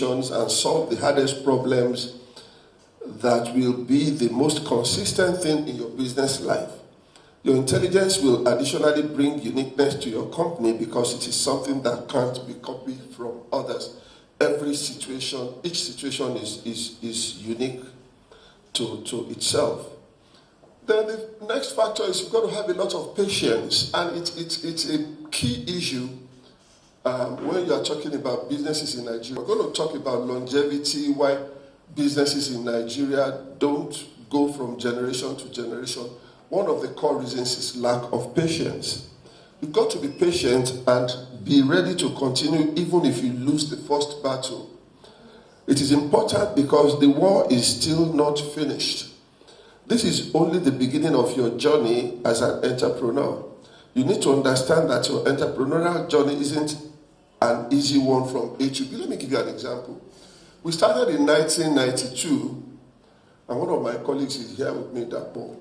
and solve the hardest problems that will be the most consistent thing in your business life. Your intelligence will additionally bring uniqueness to your company because it is something that can't be copied from others. Each situation is unique to itself. Then the next factor is you've got to have a lot of patience, and it's a key issue when you are talking about businesses in Nigeria. We're going to talk about longevity, why businesses in Nigeria don't go from generation to generation. One of the core reasons is lack of patience. You've got to be patient and be ready to continue even if you lose the first battle. It is important because the war is still not finished. This is only the beginning of your journey as an entrepreneur. You need to understand that your entrepreneurial journey isn't an easy one from A to B. Let me give you an example. We started in 1992, and one of my colleagues is here with me, Dapo.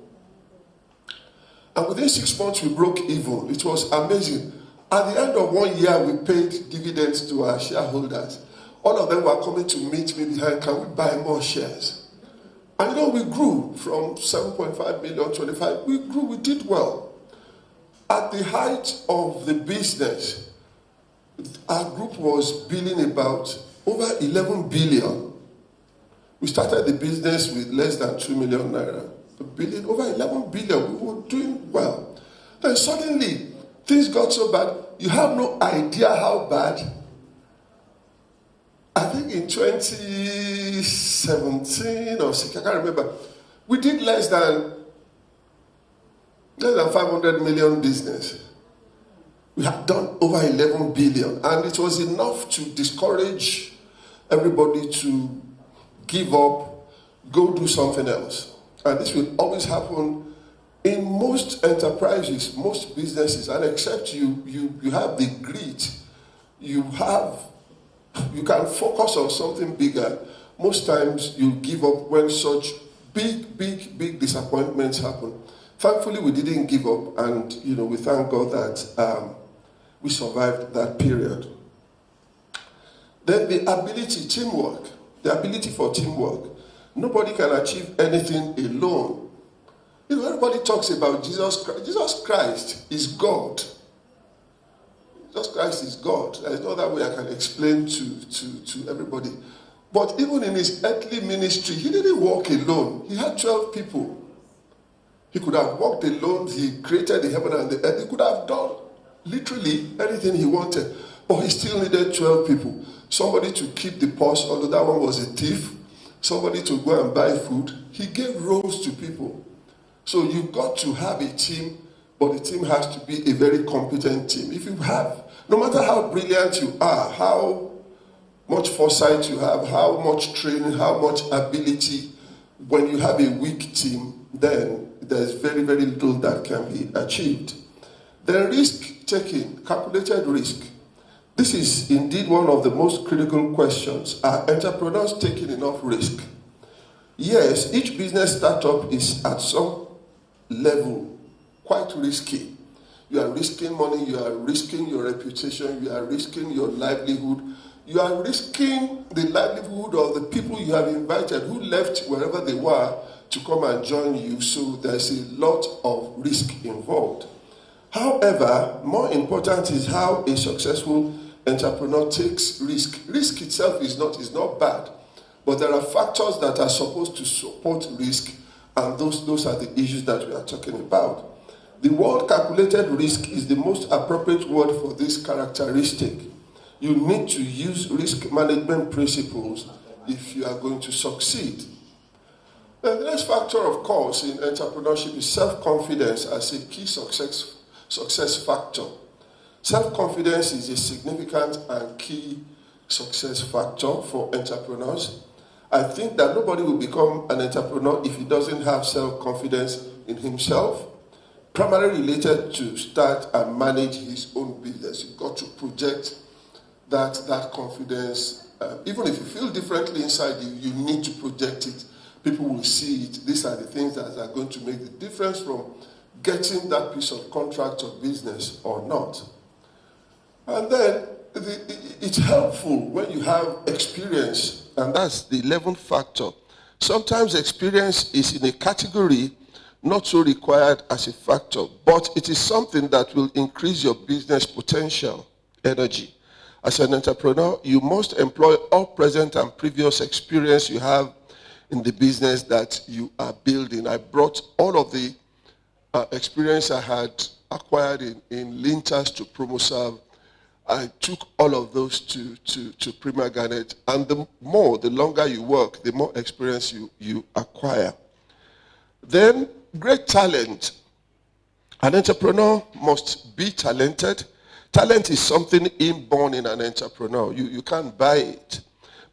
And within 6 months, we broke even. It was amazing. At the end of 1 year, we paid dividends to our shareholders. All of them were coming to meet me behind, can we buy more shares? And we grew from 7.5 million, 25. We grew, we did well. At the height of the business, our group was billing about over 11 billion. We started the business with less than 2 million naira. Billion, over 11 billion, we were doing well. Then suddenly, things got so bad, you have no idea how bad. I think in 2017 or 6, I can't remember, we did less than 500 million business. We had done over 11 billion, and it was enough to discourage everybody to give up, go do something else. And this will always happen in most enterprises, most businesses, and except you have the grit, you can focus on something bigger. Most times you give up when such big disappointments happen. Thankfully, we didn't give up, and we thank God that we survived that period. Then the ability for teamwork. Nobody can achieve anything alone. Everybody talks about Jesus Christ. Jesus Christ is God. Jesus Christ is God. There is no other way I can explain to everybody. But even in his earthly ministry, he didn't walk alone. He had 12 people. He could have walked alone. He created the heaven and the earth. He could have done literally anything he wanted. But he still needed 12 people. Somebody to keep the purse, although that one was a thief. Somebody to go and buy food. He gave roles to people. So you've got to have a team, but the team has to be a very competent team. If you have, no matter how brilliant you are, how much foresight you have, how much training, how much ability, when you have a weak team, then there's very, very little that can be achieved. Then risk-taking, calculated risk. This is indeed one of the most critical questions. Are entrepreneurs taking enough risk? Yes, each business startup is at some level quite risky. You are risking money, you are risking your reputation, you are risking your livelihood, you are risking the livelihood of the people you have invited who left wherever they were to come and join you. So there's a lot of risk involved. However, more important is how a successful entrepreneur takes risk. Risk itself is not bad, but there are factors that are supposed to support risk, and those are the issues that we are talking about. The word calculated risk is the most appropriate word for this characteristic. You need to use risk management principles if you are going to succeed. The next factor, of course, in entrepreneurship is self-confidence as a key success factor. Self-confidence is a significant and key success factor for entrepreneurs. I think that nobody will become an entrepreneur if he doesn't have self-confidence in himself, primarily related to start and manage his own business. You've got to project that confidence. Even if you feel differently inside you, you need to project it. People will see it. These are the things that are going to make the difference from getting that piece of contract or business or not. And then it's helpful when you have experience, and that's the 11th factor. Sometimes experience is in a category not so required as a factor, but it is something that will increase your business potential, energy. As an entrepreneur, you must employ all present and previous experience you have in the business that you are building. I brought all of the experience I had acquired in Lintas to PromoServe. I took all of those to Premier Garnet, and the longer you work, the more experience you acquire. Then, great talent. An entrepreneur must be talented. Talent is something inborn in an entrepreneur. You can't buy it.